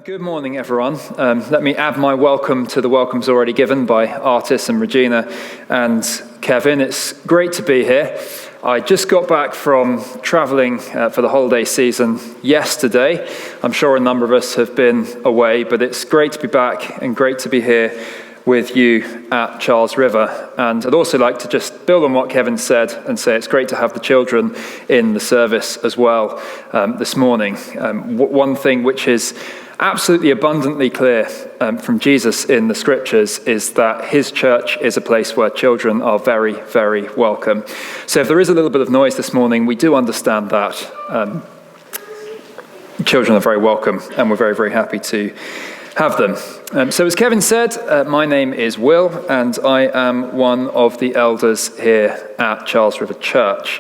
Good morning, everyone. Let me add my welcome to the welcomes already given by Artis and Regina and Kevin. It's great to be here. I just got back from travelling for the holiday season yesterday. I'm sure a number of us have been away, but it's great to be back and great to be here with you at Charles River. And I'd also like to just build on what Kevin said and say it's great to have the children in the service as well this morning. One thing which is absolutely abundantly clear from Jesus in the scriptures is that his church is a place where children are very, very welcome. So if there is a little bit of noise this morning, we do understand that. Children are very welcome, and we're very, very happy to have them. So as Kevin said, my name is Will, and I am one of the elders here at Charles River Church.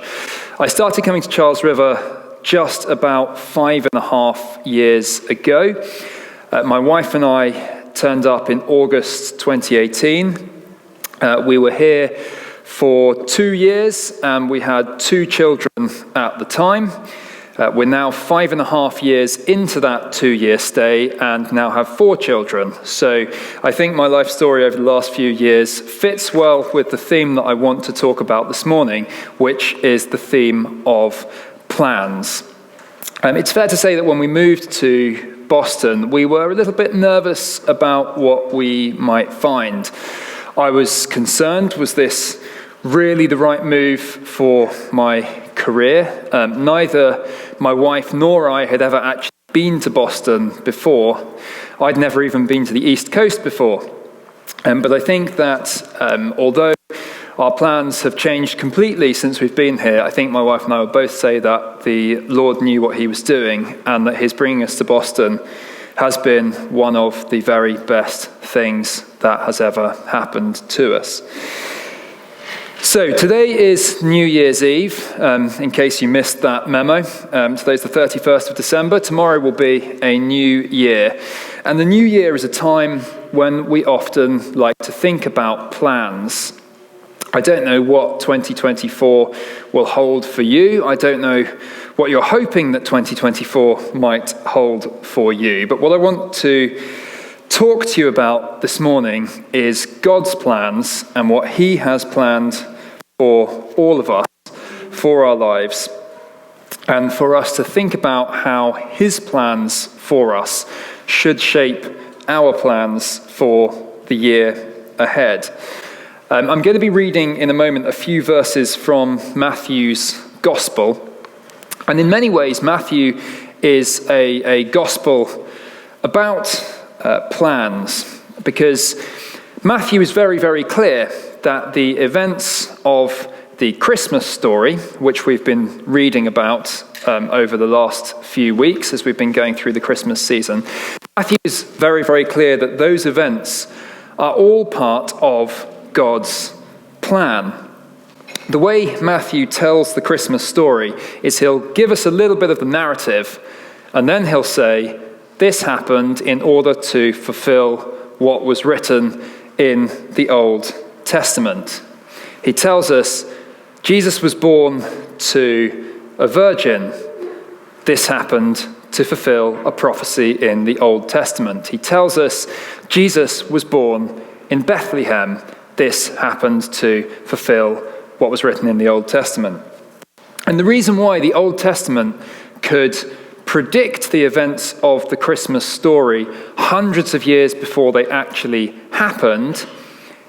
I started coming to Charles River just about 5.5 years ago. My wife and I turned up in August 2018. We were here for 2 years, and we had 2 children at the time. We're now 5.5 years into that 2-year stay and now have 4 children. So I think my life story over the last few years fits well with the theme that I want to talk about this morning, which is the theme of plans. It's fair to say that when we moved to Boston, we were a little bit nervous about what we might find. I was concerned, was this really the right move for my career? Neither my wife nor I had ever actually been to Boston before. I'd never even been to the East Coast before. But I think that although our plans have changed completely since we've been here, I think my wife and I will both say that the Lord knew what he was doing, and that his bringing us to Boston has been one of the very best things that has ever happened to us. So today is New Year's Eve, in case you missed that memo. Today's the 31st of December. Tomorrow will be a new year. And the new year is a time when we often like to think about plans. I don't know what 2024 will hold for you. I don't know what you're hoping that 2024 might hold for you. But what I want to talk to you about this morning is God's plans and what he has planned for all of us, for our lives, and for us to think about how his plans for us should shape our plans for the year ahead. I'm going to be reading in a moment a few verses from Matthew's Gospel. And in many ways, Matthew is a gospel about plans, because Matthew is very, very clear that the events of the Christmas story, which we've been reading about over the last few weeks as we've been going through the Christmas season, Matthew is very, very clear that those events are all part of God's plan. The way Matthew tells the Christmas story is he'll give us a little bit of the narrative, and then he'll say, this happened in order to fulfill what was written in the Old Testament. He tells us Jesus was born to a virgin. This happened to fulfill a prophecy in the Old Testament. He tells us Jesus was born in Bethlehem. This happened to fulfill what was written in the Old Testament. And the reason why the Old Testament could predict the events of the Christmas story hundreds of years before they actually happened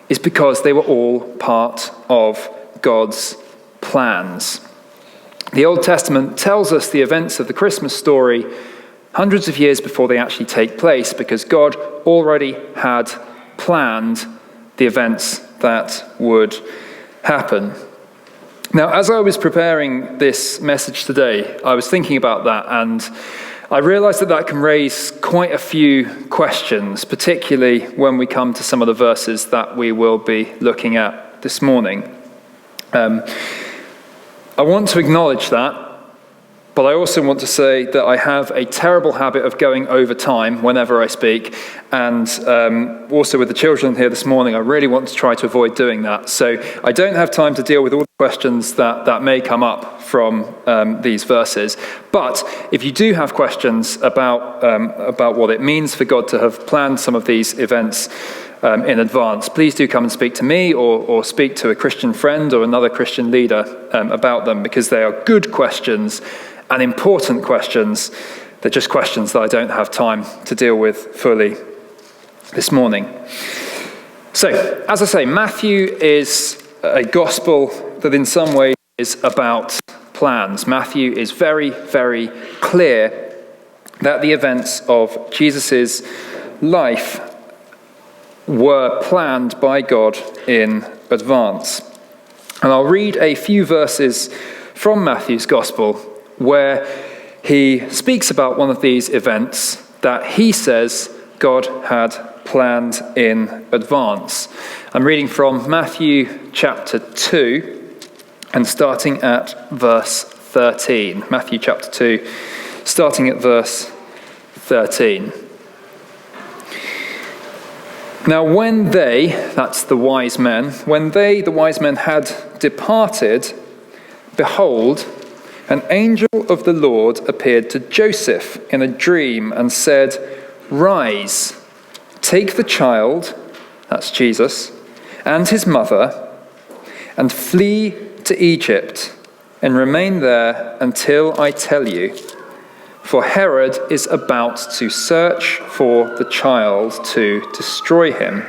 is because they were all part of God's plans. The Old Testament tells us the events of the Christmas story hundreds of years before they actually take place, because God already had planned the events that would happen. Now, as I was preparing this message today, I was thinking about that, and I realized that can raise quite a few questions, particularly when we come to some of the verses that we will be looking at this morning. I want to acknowledge that, but I also want to say that I have a terrible habit of going over time whenever I speak, and also with the children here this morning, I really want to try to avoid doing that. So I don't have time to deal with all the questions that may come up from these verses. But if you do have questions about what it means for God to have planned some of these events in advance, please do come and speak to me or speak to a Christian friend or another Christian leader about them, because they are good questions and important questions. They're just questions that I don't have time to deal with fully this morning. So, as I say, Matthew is a gospel that in some ways is about plans. Matthew is very, very clear that the events of Jesus' life were planned by God in advance. And I'll read a few verses from Matthew's Gospel where he speaks about one of these events that he says God had planned in advance. I'm reading from Matthew chapter 2 and starting at verse 13. Matthew chapter 2, starting at verse 13. Now when they, that's the wise men, when they, the wise men, had departed, behold, an angel of the Lord appeared to Joseph in a dream and said, "Rise, take the child," that's Jesus, "and his mother, and flee to Egypt, and remain there until I tell you. For Herod is about to search for the child to destroy him."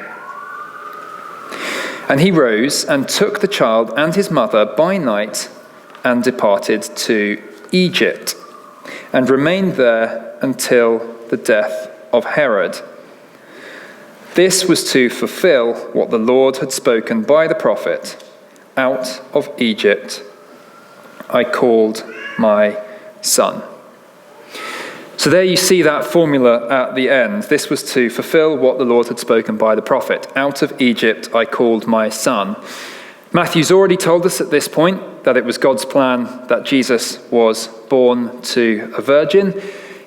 And he rose and took the child and his mother by night and departed to Egypt, and remained there until the death of Herod. This was to fulfill what the Lord had spoken by the prophet, "Out of Egypt I called my son." So there you see that formula at the end. This was to fulfill what the Lord had spoken by the prophet. "Out of Egypt I called my son." Matthew's already told us at this point that it was God's plan that Jesus was born to a virgin.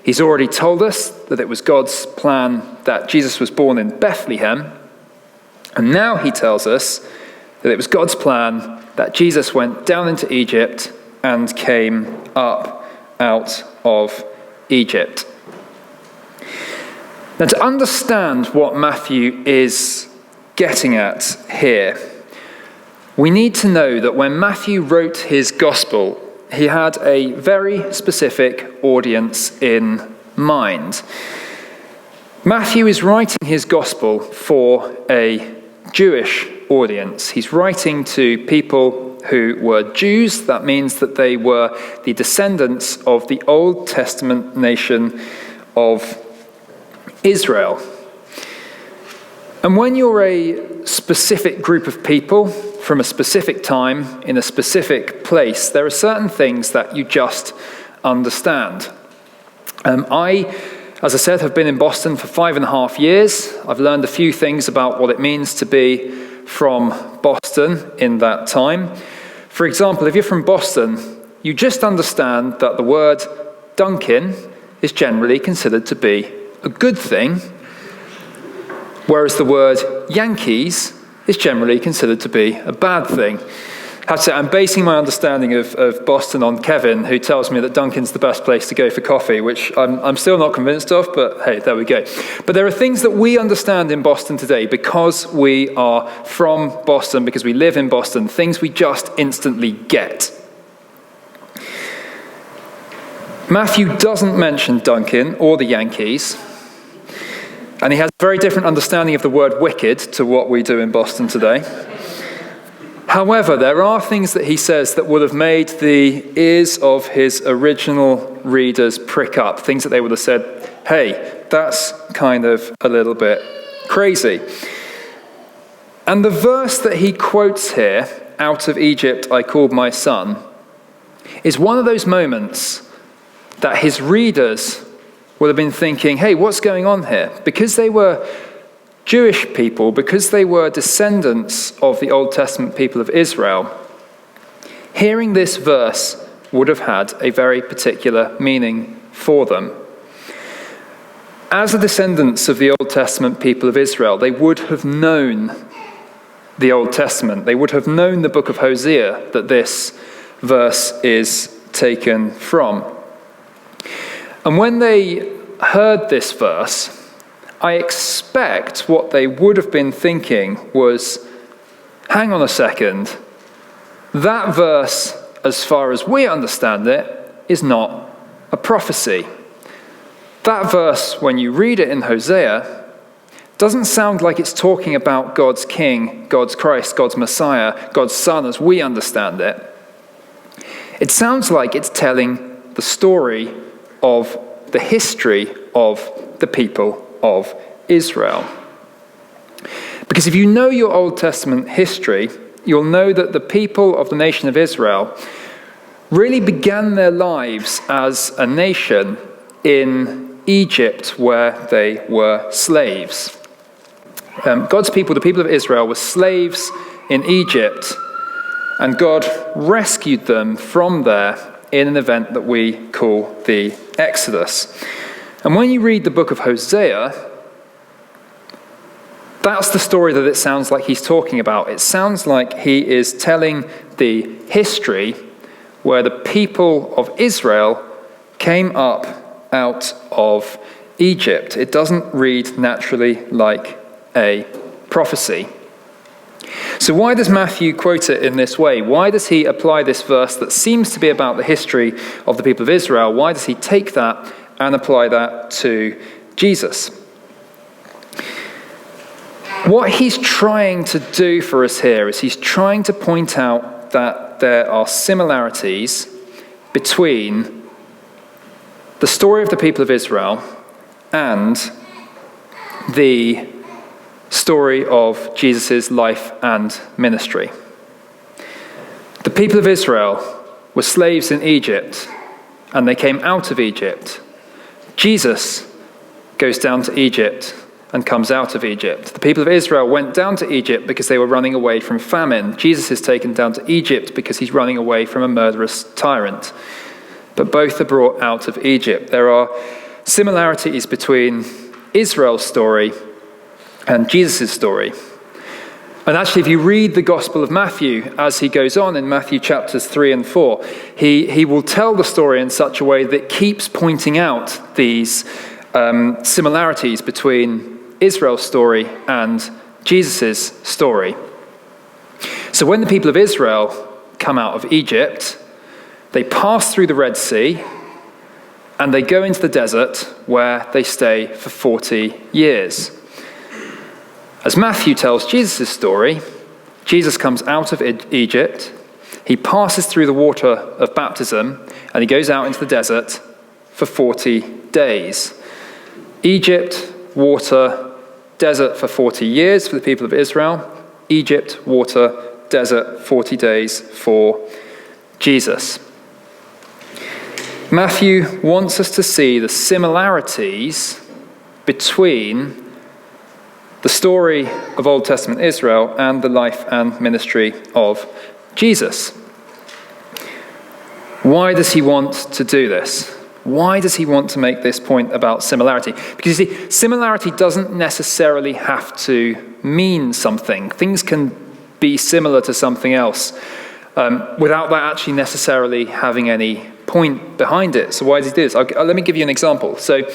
He's already told us that it was God's plan that Jesus was born in Bethlehem. And now he tells us that it was God's plan that Jesus went down into Egypt and came up out of Egypt. Now, to understand what Matthew is getting at here, we need to know that when Matthew wrote his gospel, he had a very specific audience in mind. Matthew is writing his gospel for a Jewish audience. He's writing to people who were Jews. That means that they were the descendants of the Old Testament nation of Israel. And when you're a specific group of people from a specific time in a specific place, there are certain things that you just understand. As I said, have been in Boston for 5.5 years. I've learned a few things about what it means to be from Boston in that time. For example, if you're from Boston, you just understand that the word Dunkin' is generally considered to be a good thing, whereas the word Yankees is generally considered to be a bad thing. I have to say, I'm basing my understanding of Boston on Kevin, who tells me that Dunkin's the best place to go for coffee, which I'm still not convinced of, but hey, there we go. But there are things that we understand in Boston today because we are from Boston, because we live in Boston, things we just instantly get. Matthew doesn't mention Dunkin' or the Yankees, and he has a very different understanding of the word wicked to what we do in Boston today. However, there are things that he says that would have made the ears of his original readers prick up, things that they would have said, hey, that's kind of a little bit crazy. And the verse that he quotes here, "Out of Egypt I called my son," is one of those moments that his readers would have been thinking, hey, what's going on here? Because they were Jewish people, because they were descendants of the Old Testament people of Israel, hearing this verse would have had a very particular meaning for them. As the descendants of the Old Testament people of Israel, they would have known the Old Testament. They would have known the book of Hosea that this verse is taken from. And when they heard this verse, I expect what they would have been thinking was, hang on a second, that verse, as far as we understand it, is not a prophecy. That verse, when you read it in Hosea, doesn't sound like it's talking about God's King, God's Christ, God's Messiah, God's Son as we understand it. It sounds like it's telling the story of the history of the people of Israel. Because if you know your Old Testament history, you'll know that the people of the nation of Israel really began their lives as a nation in Egypt, where they were slaves. God's people, the people of Israel, were slaves in Egypt, and God rescued them from there in an event that we call the Exodus. And when you read the book of Hosea, that's the story that it sounds like he's talking about. It sounds like he is telling the history where the people of Israel came up out of Egypt. It doesn't read naturally like a prophecy. So why does Matthew quote it in this way? Why does he apply this verse that seems to be about the history of the people of Israel? Why does he take that and apply that to Jesus? What he's trying to do for us here is he's trying to point out that there are similarities between the story of the people of Israel and the story of Jesus' life and ministry. The people of Israel were slaves in Egypt, and they came out of Egypt. Jesus goes down to Egypt and comes out of Egypt. The people of Israel went down to Egypt because they were running away from famine. Jesus is taken down to Egypt because he's running away from a murderous tyrant. But both are brought out of Egypt. There are similarities between Israel's story and Jesus' story. And actually, if you read the Gospel of Matthew as he goes on in Matthew chapters 3 and 4, he will tell the story in such a way that keeps pointing out these similarities between Israel's story and Jesus' story. So when the people of Israel come out of Egypt, they pass through the Red Sea and they go into the desert where they stay for 40 years. As Matthew tells Jesus' story, Jesus comes out of Egypt, he passes through the water of baptism, and he goes out into the desert for 40 days. Egypt, water, desert for 40 years for the people of Israel. Egypt, water, desert, 40 days for Jesus. Matthew wants us to see the similarities between the story of Old Testament Israel and the life and ministry of Jesus. Why does he want to do this? Why does he want to make this point about similarity? Because you see, similarity doesn't necessarily have to mean something. Things can be similar to something else without that actually necessarily having any point behind it. So why does he do this? Let me give you an example. So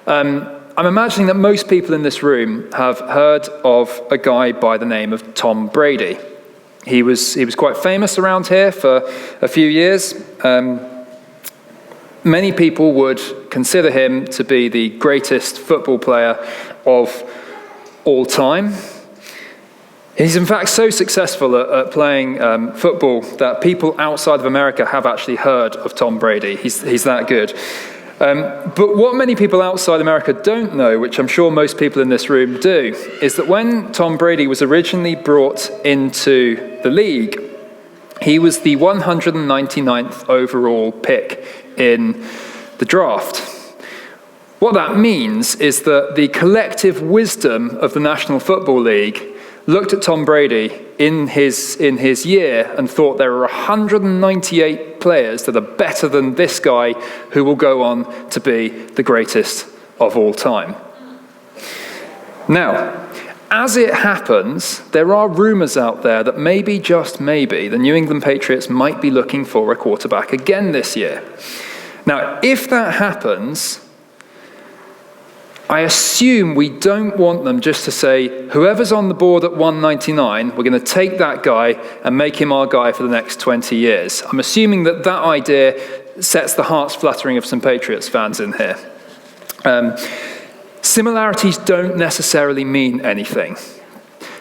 I'm imagining that most people in this room have heard of a guy by the name of Tom Brady. He was quite famous around here for a few years. Many people would consider him to be the greatest football player of all time. He's in fact so successful at playing football that people outside of America have actually heard of Tom Brady. He's that good. But what many people outside America don't know, which I'm sure most people in this room do, is that when Tom Brady was originally brought into the league, he was the 199th overall pick in the draft. What that means is that the collective wisdom of the National Football League looked at Tom Brady in his year and thought there are 198 players that are better than this guy who will go on to be the greatest of all time. Now, as it happens, there are rumours out there that maybe, just maybe, the New England Patriots might be looking for a quarterback again this year. Now, if that happens, I assume we don't want them just to say, whoever's on the board at 199, we're going to take that guy and make him our guy for the next 20 years. I'm assuming that idea sets the hearts fluttering of some Patriots fans in here. Similarities don't necessarily mean anything.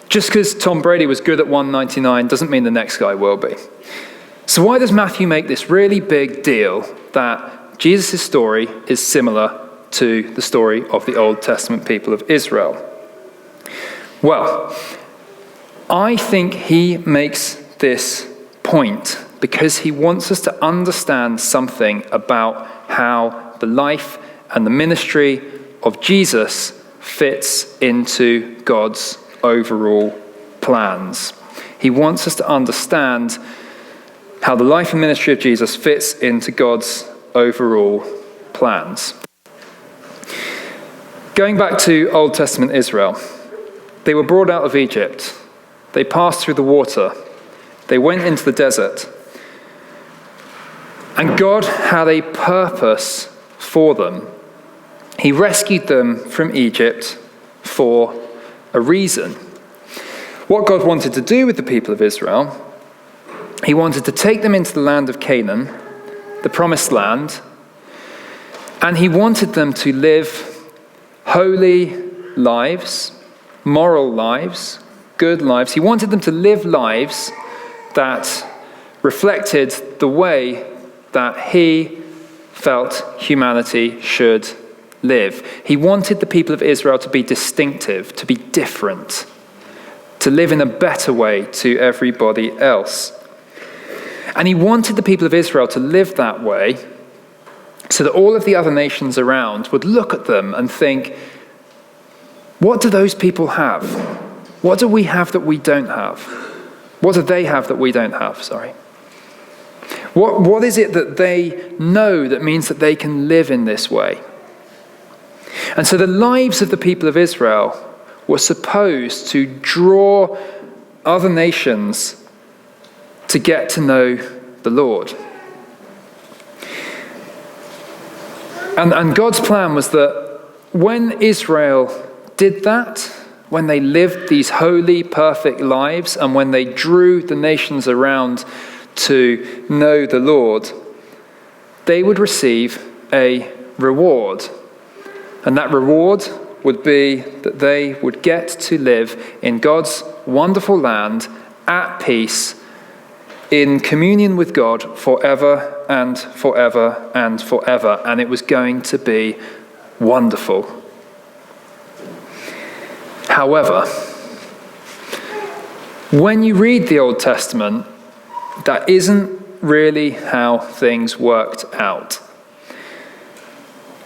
Just because Tom Brady was good at 199 doesn't mean the next guy will be. So why does Matthew make this really big deal that Jesus' story is similar to the story of the Old Testament people of Israel? Well, I think he makes this point because he wants us to understand something about how the life and the ministry of Jesus fits into God's overall plans. He wants us to understand how the life and ministry of Jesus fits into God's overall plans. Going back to Old Testament Israel, they were brought out of Egypt. They passed through the water. They went into the desert. And God had a purpose for them. He rescued them from Egypt for a reason. What God wanted to do with the people of Israel, he wanted to take them into the land of Canaan, the promised land, and he wanted them to live holy lives, moral lives, good lives. He wanted them to live lives that reflected the way that he felt humanity should live. He wanted the people of Israel to be distinctive, to be different, to live in a better way to everybody else. And he wanted the people of Israel to live that way so that all of the other nations around would look at them and think, what do those people have? What do we have that we don't have? What do they have that we don't have? Sorry. What is it that they know that means that they can live in this way? And so the lives of the people of Israel were supposed to draw other nations to get to know the Lord. And God's plan was that when Israel did that, when they lived these holy, perfect lives, and when they drew the nations around to know the Lord, they would receive a reward. And that reward would be that they would get to live in God's wonderful land at peace, in communion with God forever and forever and forever. And it was going to be wonderful. However, when you read the Old Testament, that isn't really how things worked out.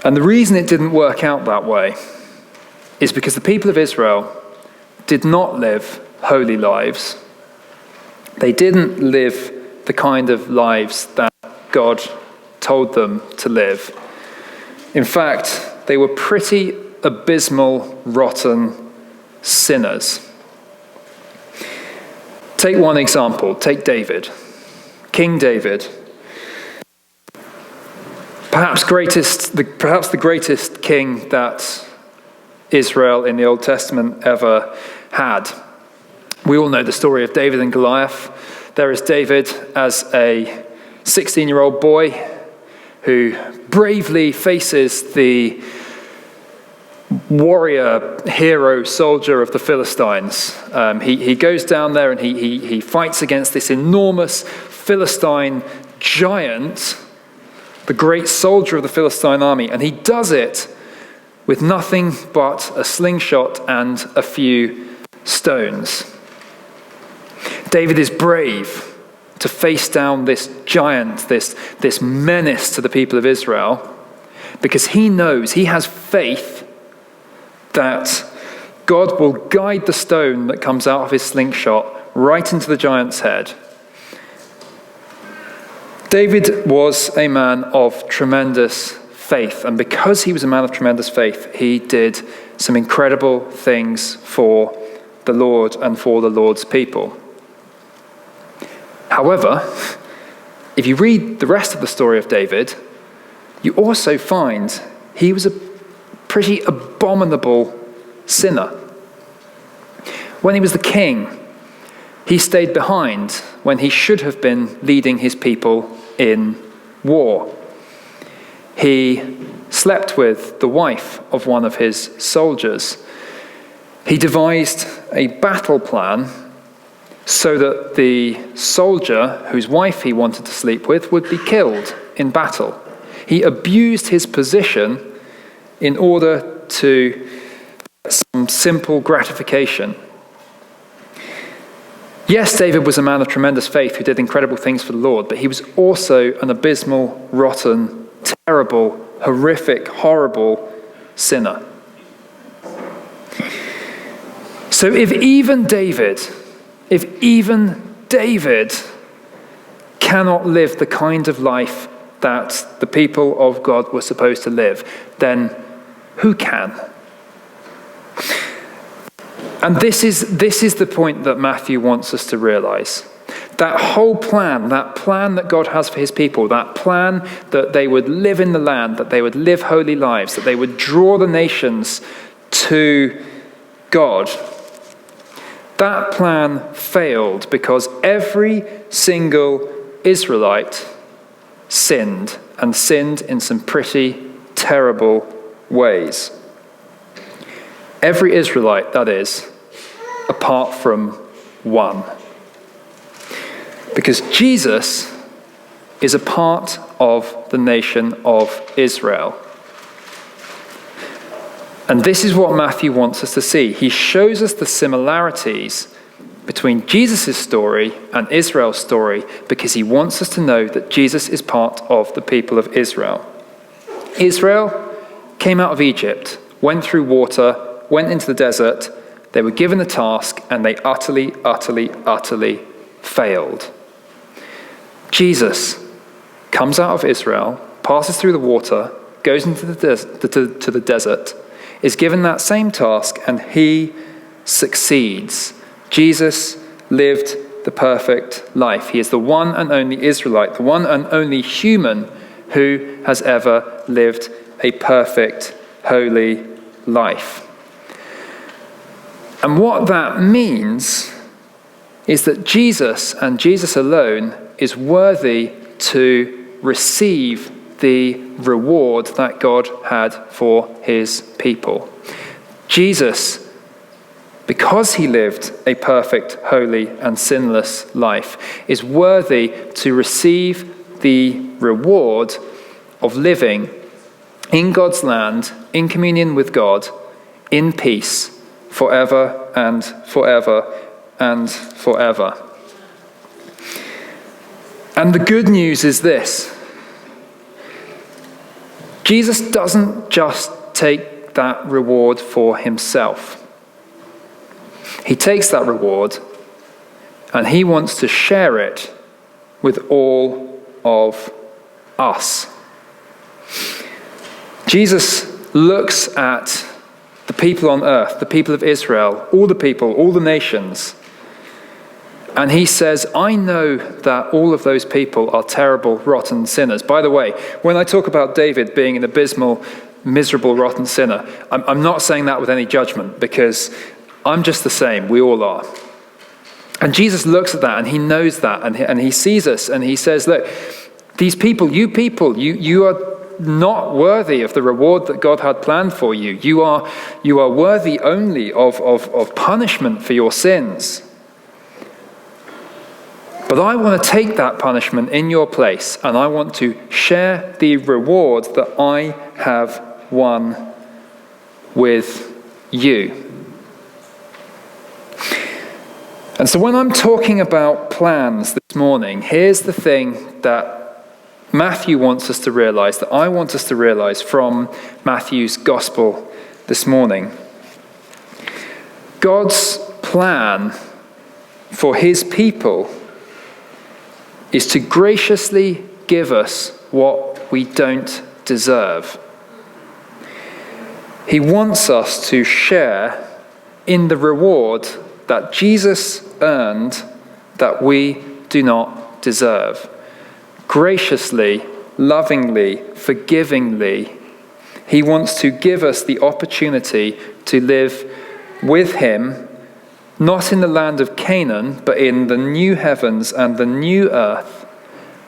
And the reason it didn't work out that way is because the people of Israel did not live holy lives. They didn't live the kind of lives that God told them to live. In fact, they were pretty abysmal, rotten sinners. Take one example. Take David. King David. Perhaps the greatest king that Israel in the Old Testament ever had. We all know the story of David and Goliath. There is David as a 16-year-old boy who bravely faces the warrior, hero, soldier of the Philistines. He goes down there and he fights against this enormous Philistine giant, the great soldier of the Philistine army, and he does it with nothing but a slingshot and a few stones. David is brave to face down this giant, this menace to the people of Israel, because he knows, he has faith that God will guide the stone that comes out of his slingshot right into the giant's head. David was a man of tremendous faith, and because he was a man of tremendous faith, he did some incredible things for the Lord and for the Lord's people. However, if you read the rest of the story of David, you also find he was a pretty abominable sinner. When he was the king, he stayed behind when he should have been leading his people in war. He slept with the wife of one of his soldiers. He devised a battle plan so that the soldier whose wife he wanted to sleep with would be killed in battle. He abused his position in order to get some simple gratification. Yes, David was a man of tremendous faith who did incredible things for the Lord, but he was also an abysmal, rotten, terrible, horrific, horrible sinner. So if even David cannot live the kind of life that the people of God were supposed to live, then who can? And this is the point that Matthew wants us to realize. That whole plan, that God has for his people, that plan that they would live in the land, that they would live holy lives, that they would draw the nations to God, that plan failed because every single Israelite sinned, and sinned in some pretty terrible ways. Every Israelite, that is, apart from one. Because Jesus is a part of the nation of Israel. And this is what Matthew wants us to see. He shows us the similarities between Jesus' story and Israel's story because he wants us to know that Jesus is part of the people of Israel. Israel came out of Egypt, went through water, went into the desert. They were given a task and they utterly failed. Jesus comes out of Israel, passes through the water, goes into the desert, is given that same task, and he succeeds. Jesus lived the perfect life. He is the one and only Israelite, the one and only human who has ever lived a perfect, holy life. And what that means is that Jesus and Jesus alone is worthy to receive the reward that God had for his people. Jesus, because he lived a perfect, holy, and sinless life, is worthy to receive the reward of living in God's land, in communion with God, in peace, forever and forever and forever. And the good news is this. Jesus doesn't just take that reward for himself. He takes that reward and he wants to share it with all of us. Jesus looks at the people on earth, the people of Israel, all the people, all the nations, and he says, I know that all of those people are terrible, rotten sinners. By the way, when I talk about David being an abysmal, miserable, rotten sinner, I'm not saying that with any judgment, because I'm just the same. We all are. And Jesus looks at that and he knows that, and he sees us and he says, look, these people, you are not worthy of the reward that God had planned for you. You are worthy only of punishment for your sins. But I want to take that punishment in your place, and I want to share the reward that I have won with you. And so when I'm talking about plans this morning, here's the thing that Matthew wants us to realize, that I want us to realize from Matthew's gospel this morning. God's plan for his people is to graciously give us what we don't deserve. He wants us to share in the reward that Jesus earned that we do not deserve. Graciously, lovingly, forgivingly, he wants to give us the opportunity to live with him, not in the land of Canaan, but in the new heavens and the new earth,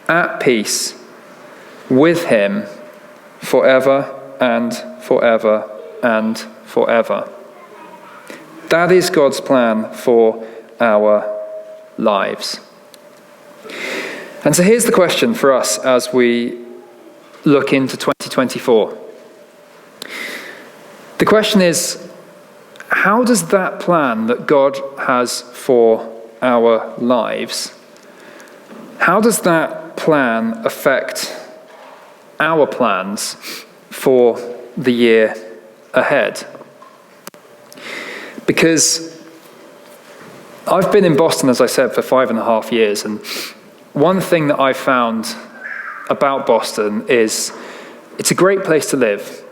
at peace with him forever and forever and forever. That is God's plan for our lives. And so here's the question for us as we look into 2024. The question is, how does that plan that God has for our lives, how does that plan affect our plans for the year ahead? Because I've been in Boston, as I said, for 5.5 years, and one thing that I've found about Boston is it's a great place to live,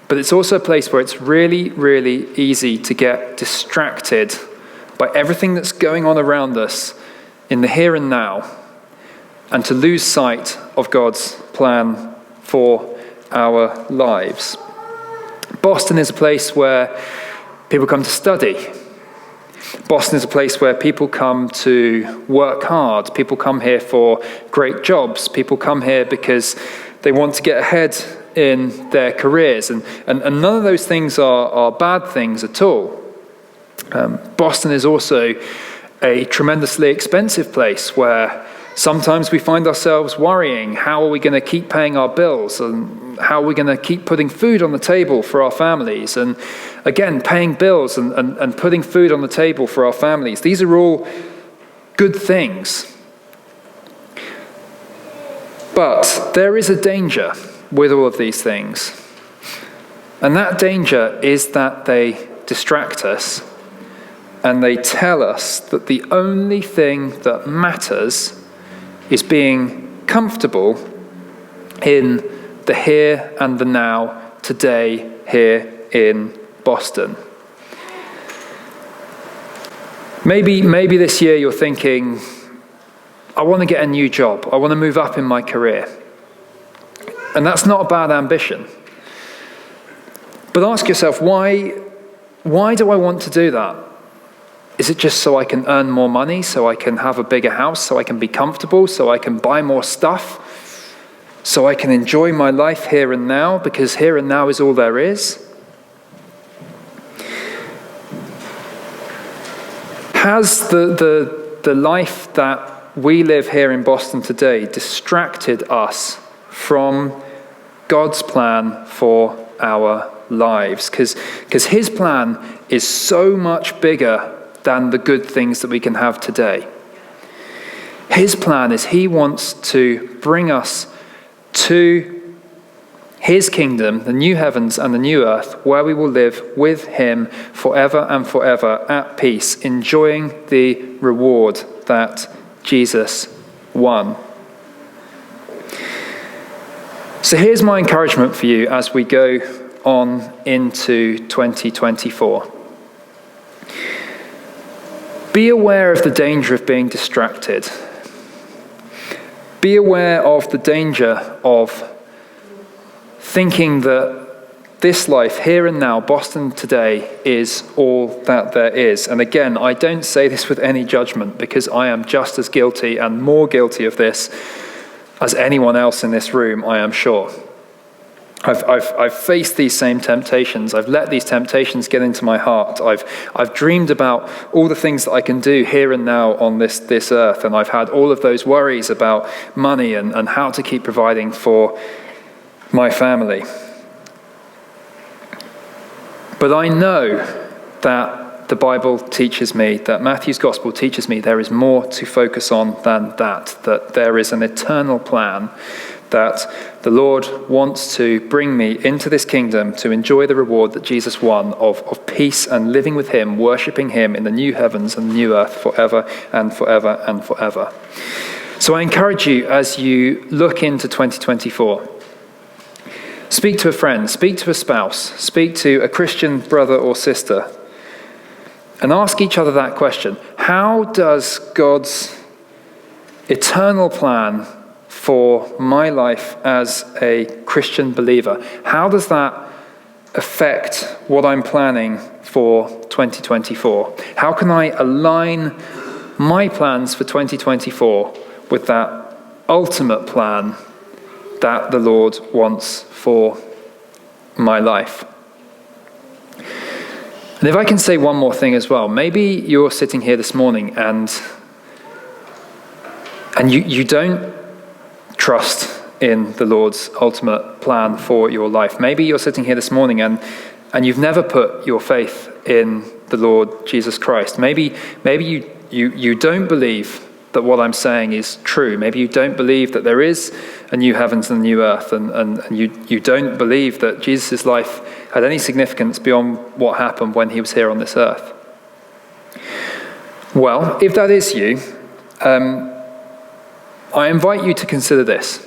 but it's also a place where it's really, really easy to get distracted by everything that's going on around us in the here and now, and to lose sight of God's plan for our lives. Boston is a place where people come to study. Boston is a place where people come to work hard. People come here for great jobs. People come here because they want to get ahead in their careers. And none of those things are bad things at all. Boston is also a tremendously expensive place where sometimes we find ourselves worrying, how are we going to keep paying our bills, and how are we going to keep putting food on the table for our families? And again, paying bills and putting food on the table for our families. These are all good things. But there is a danger with all of these things. And that danger is that they distract us and they tell us that the only thing that matters is being comfortable in the here and the now, today, here in Boston. Maybe this year you're thinking, I want to get a new job. I want to move up in my career. And that's not a bad ambition. But ask yourself, why do I want to do that? Is it just so I can earn more money, so I can have a bigger house, so I can be comfortable, so I can buy more stuff, so I can enjoy my life here and now, because here and now is all there is? Has the life that we live here in Boston today distracted us from God's plan for our lives? Because his plan is so much bigger than the good things that we can have today. His plan is he wants to bring us to his kingdom, the new heavens and the new earth, where we will live with him forever and forever at peace, enjoying the reward that Jesus won. So here's my encouragement for you as we go on into 2024. Be aware of the danger of being distracted. Be aware of the danger of thinking that this life, here and now, Boston today, is all that there is. And again, I don't say this with any judgment, because I am just as guilty and more guilty of this as anyone else in this room, I am sure. I've faced these same temptations. I've let these temptations get into my heart. I've dreamed about all the things that I can do here and now on this earth, and I've had all of those worries about money and how to keep providing for my family. But I know that the Bible teaches me, that Matthew's Gospel teaches me, there is more to focus on than that there is an eternal plan that the Lord wants to bring me into this kingdom to enjoy the reward that Jesus won of peace and living with him, worshipping him in the new heavens and the new earth forever and forever and forever. So I encourage you as you look into 2024, speak to a friend, speak to a spouse, speak to a Christian brother or sister, and ask each other that question. How does God's eternal plan for my life as a Christian believer, how does that affect what I'm planning for 2024? How can I align my plans for 2024 with that ultimate plan that the Lord wants for my life? And if I can say one more thing as well, maybe you're sitting here this morning and you don't trust in the Lord's ultimate plan for your life. Maybe you're sitting here this morning and you've never put your faith in the Lord Jesus Christ. Maybe you don't believe that what I'm saying is true. Maybe you don't believe that there is a new heavens and a new earth, and you don't believe that Jesus' life had any significance beyond what happened when he was here on this earth. Well, if that is you, I invite you to consider this.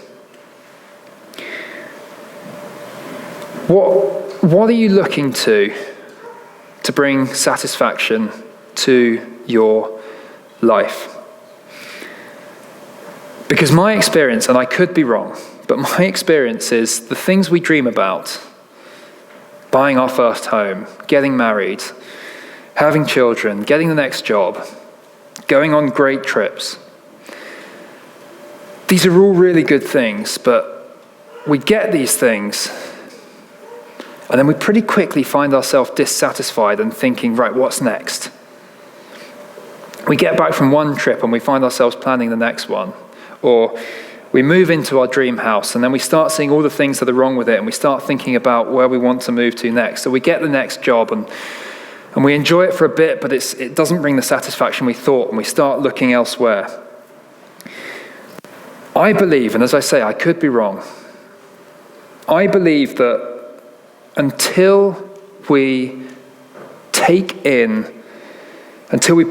What are you looking to bring satisfaction to your life? Because my experience, and I could be wrong, but my experience is the things we dream about, buying our first home, getting married, having children, getting the next job, going on great trips. These are all really good things, but we get these things, and then we pretty quickly find ourselves dissatisfied and thinking, right, what's next? We get back from one trip and we find ourselves planning the next one. Or we move into our dream house and then we start seeing all the things that are wrong with it, and we start thinking about where we want to move to next. So we get the next job and we enjoy it for a bit, but it doesn't bring the satisfaction we thought, and we start looking elsewhere. I believe, and as I say, I could be wrong, I believe that until we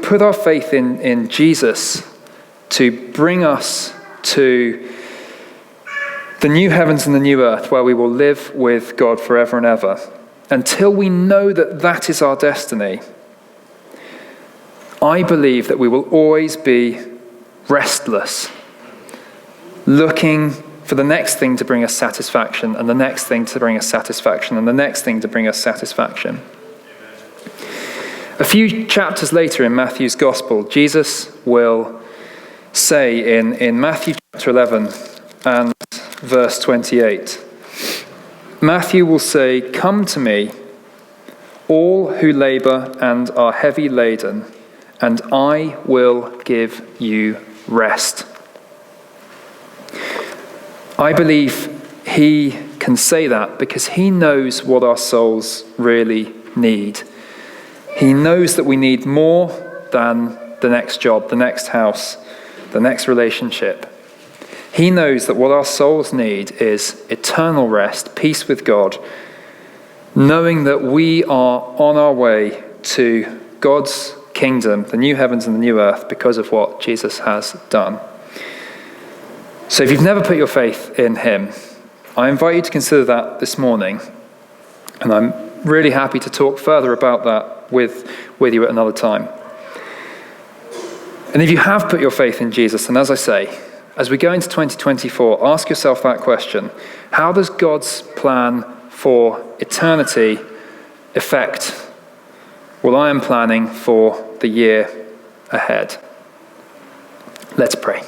put our faith in Jesus to bring us to the new heavens and the new earth where we will live with God forever and ever, until we know that that is our destiny, I believe that we will always be restless, looking for the next thing to bring us satisfaction, and the next thing to bring us satisfaction, and the next thing to bring us satisfaction. A few chapters later in Matthew's Gospel, Jesus will say in Matthew chapter 11 and verse 28, Matthew will say, "Come to me, all who labor and are heavy laden, and I will give you rest." I believe he can say that because he knows what our souls really need. He knows that we need more than the next job, the next house, the next relationship. He knows that what our souls need is eternal rest, peace with God, knowing that we are on our way to God's kingdom, the new heavens and the new earth, because of what Jesus has done. So if you've never put your faith in him, I invite you to consider that this morning. And I'm really happy to talk further about that with you at another time. And if you have put your faith in Jesus, and as I say, as we go into 2024, ask yourself that question. How does God's plan for eternity affect what I am planning for the year ahead? Let's pray.